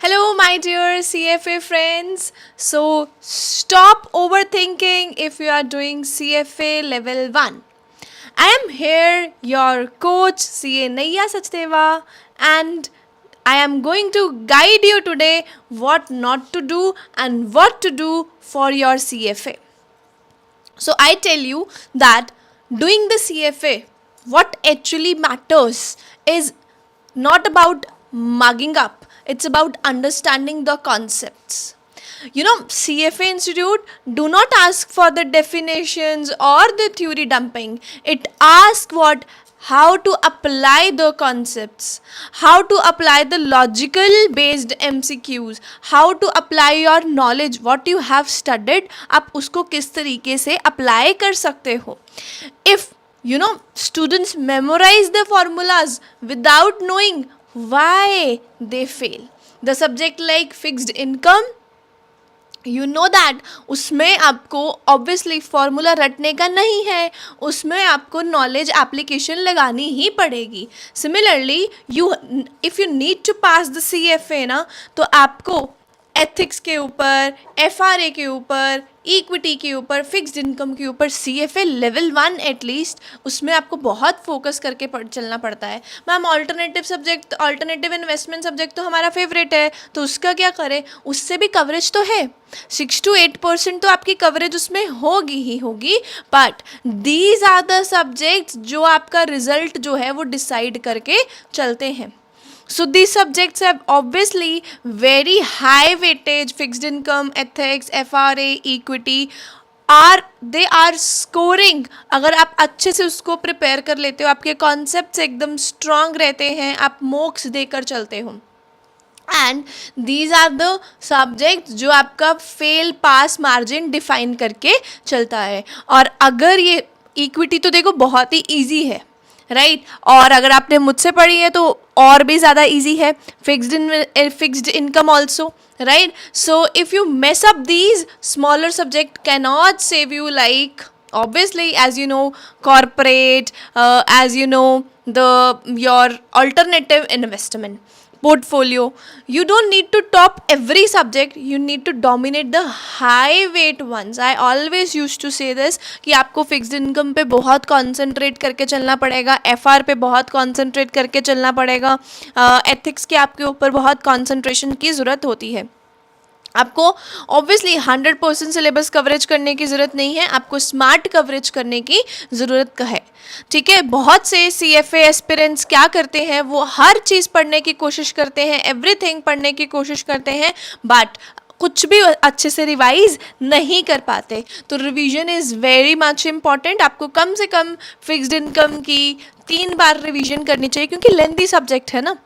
Hello, my dear CFA friends. So, stop overthinking if you are doing CFA level 1. I am here, your coach, CA Naiya Sachdeva, and I am going to guide you today what not to do and what to do for your CFA. So, I tell you that doing the CFA, what actually matters is not about mugging up, it's about understanding the concepts. CFA Institute do not ask for the definitions or the theory dumping. It asks what how to apply the concepts, how to apply the logical based MCQs, how to apply your knowledge, what you have studied, आप उसको किस तरीके से apply कर सकते हो. If students memorize the formulas without knowing why they fail. The subject like fixed income, that उसमें आपको ऑब्वियसली फॉर्मूला रटने का नहीं है, उसमें आपको नॉलेज एप्लीकेशन लगानी ही पड़ेगी. Similarly if you need to pass the CFA ना, तो आपको एथिक्स के ऊपर, FRA के ऊपर, इक्विटी के ऊपर, फिक्स्ड इनकम के ऊपर CFA लेवल 1 एटलीस्ट उसमें आपको बहुत फोकस करके चलना पड़ता है. मैम ऑल्टरनेटिव इन्वेस्टमेंट सब्जेक्ट तो हमारा फेवरेट है, तो उसका क्या करें? उससे भी कवरेज तो है, 6 to 8% तो आपकी कवरेज उसमें होगी ही होगी. But these are the subjects जो आपका रिजल्ट जो है वो डिसाइड करके चलते हैं. So these subjects have obviously very high weightage. Fixed income, ethics, FRA, equity they are scoring. अगर आप अच्छे से उसको प्रिपेयर कर लेते हो, आपके कॉन्सेप्ट्स एकदम स्ट्रांग रहते हैं, आप मोक्स देकर चलते हो, and these are the subjects जो आपका फेल पास मार्जिन डिफाइन करके चलता है. और अगर ये इक्विटी तो देखो बहुत ही ईजी है, राइट और अगर आपने मुझसे पढ़ी है तो और भी ज़्यादा ईजी है. Fixed income also, right. So if you mess up these smaller subject cannot save you, like obviously as you know corporate, as you know your alternative investment portfolio. You don't need to top every subject, you need to dominate the high weight ones. I always used to say this कि आपको fixed income पे बहुत concentrate करके चलना पड़ेगा, FR पे बहुत concentrate करके चलना पड़ेगा, एथिक्स के आपके ऊपर बहुत कॉन्सेंट्रेशन की ज़रूरत होती है. आपको ऑब्वियसली 100% सिलेबस कवरेज करने की ज़रूरत नहीं है, आपको स्मार्ट कवरेज करने की ज़रूरत है. ठीक है, बहुत से CFA एस्पिरेंट्स क्या करते हैं, वो हर चीज़ पढ़ने की कोशिश करते हैं, एवरीथिंग पढ़ने की कोशिश करते हैं, बट कुछ भी अच्छे से रिवाइज नहीं कर पाते. तो revision is very much important. आपको कम से कम फिक्स्ड इनकम की 3 बार रिवीजन करनी चाहिए, क्योंकि लेंथी सब्जेक्ट है ना,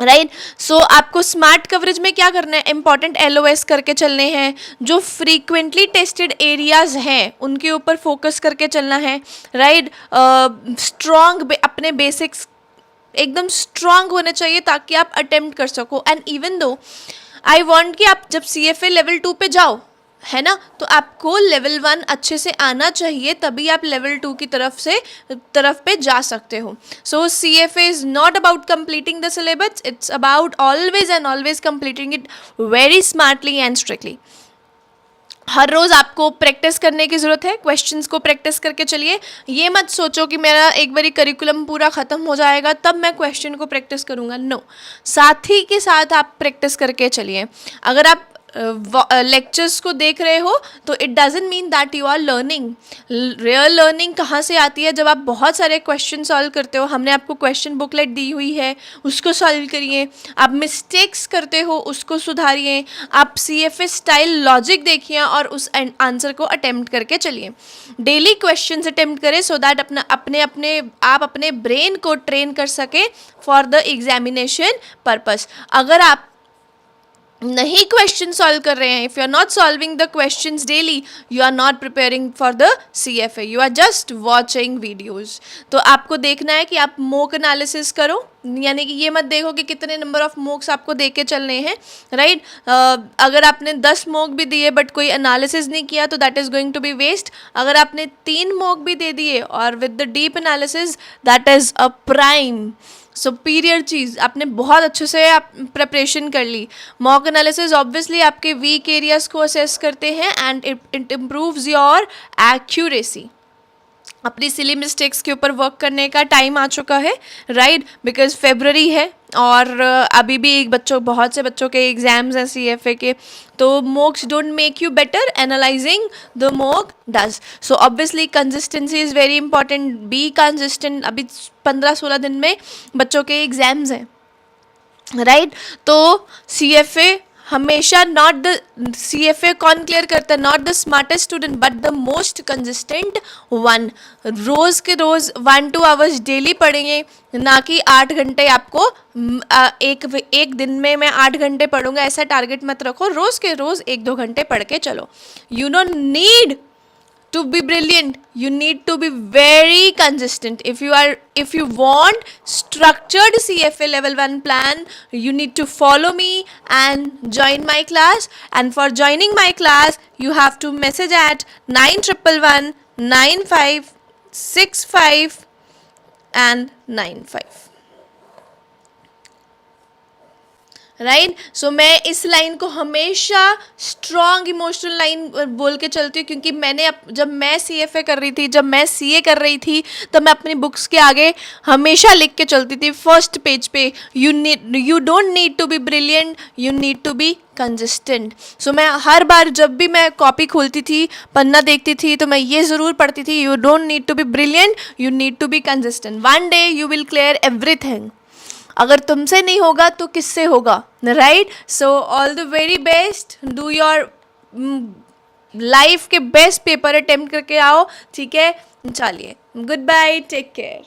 राइट. सो आपको स्मार्ट कवरेज में क्या करना है, इंपॉर्टेंट LOS करके चलने हैं, जो फ्रीक्वेंटली टेस्टेड एरियाज हैं उनके ऊपर फोकस करके चलना है, राइट. स्ट्रॉन्ग अपने बेसिक्स एकदम स्ट्रॉन्ग होने चाहिए ताकि आप अटेम्प्ट कर सको. And even though I want कि आप जब CFA लेवल 2 पे जाओ, है ना, तो आपको लेवल 1 अच्छे से आना चाहिए, तभी आप लेवल 2 की तरफ पे जा सकते हो. So CFA is not about completing the syllabus, it's about always and always completing it very smartly and strictly. हर रोज़ आपको प्रैक्टिस करने की ज़रूरत है, क्वेश्चंस को प्रैक्टिस करके चलिए. ये मत सोचो कि मेरा एक बारी करिकुलम पूरा ख़त्म हो जाएगा तब मैं क्वेश्चन को प्रैक्टिस करूँगा. नो, साथ ही के साथ आप प्रैक्टिस करके चलिए. अगर आप लेक्चर्स को देख रहे हो तो it doesn't mean that you are learning. Real learning कहाँ से आती है, जब आप बहुत सारे क्वेश्चन सॉल्व करते हो. हमने आपको क्वेश्चन बुकलेट दी हुई है, उसको सॉल्व करिए. आप मिस्टेक्स करते हो, उसको सुधारिए. आप CFA स्टाइल लॉजिक देखिए और उस आंसर को अटेम्प्ट करके चलिए. डेली क्वेश्चन अटेम्प्ट करें सो दैट आप अपने ब्रेन को ट्रेन कर सकें फॉर द एग्जामिनेशन पर्पस. अगर आप नहीं क्वेश्चन सॉल्व कर रहे हैं, if you are not solving the questions daily, you are not preparing for the CFA, you are just watching videos. तो आपको देखना है कि आप मोक एनालिसिस करो, यानी कि ये मत देखो कि कितने नंबर ऑफ मोक्स आपको दे के चलने हैं, राइट. अगर आपने 10 मोक भी दिए बट कोई एनालिसिस नहीं किया तो that is going to be waste. अगर आपने 3 मोक भी दे दिए और with the deep analysis, that is a prime. Superior चीज़ आपने बहुत अच्छे से आप प्रिपरेशन कर ली. मॉक एनालिसिस ऑब्वियसली आपके वीक एरियाज को असेस करते हैं and it improves your accuracy. अपनी सिली मिस्टेक्स के ऊपर वर्क करने का टाइम आ चुका है, राइट, बिकॉज फेबररी है और अभी भी बहुत से बच्चों के एग्जाम्स हैं CFA के. तो मॉक्स don't make you better, analysing the mock does. So obviously consistency is very important. Be consistent. अभी 15-16 दिन में बच्चों के एग्जाम्स हैं, राइट. तो CFA हमेशा नॉट द CFA कौन क्लियर करता है? Not the smartest student but the most consistent one. रोज़ के रोज़ 1-2 आवर्स डेली पढ़ेंगे, ना कि 8 घंटे आपको एक दिन में मैं 8 घंटे पढ़ूंगा ऐसा टारगेट मत रखो. रोज़ के रोज़ 1-2 घंटे पढ़ के चलो. You don't need to be brilliant, you need to be very consistent. If you want structured CFA level 1 plan, you need to follow me and join my class. And for joining my class, you have to message at 9111 9565 and 95. Right. सो मैं इस line को हमेशा strong emotional line बोल के चलती हूँ, क्योंकि मैंने जब मैं CFA कर रही थी, जब मैं CA कर रही थी, तब मैं अपनी बुक्स के आगे हमेशा लिख के चलती थी फर्स्ट पेज पे, you don't need to be brilliant, you need to be consistent. So मैं हर बार जब भी मैं कॉपी खोलती थी, पन्ना देखती थी, तो मैं ये ज़रूर पढ़ती थी, you don't need to be brilliant, you need to be consistent. One day you will clear everything. अगर तुमसे नहीं होगा तो किससे होगा, right. So all the very best. Do your life के बेस्ट पेपर अटेम्प्ट करके आओ, ठीक है. चलिए, गुड बाय, टेक केयर.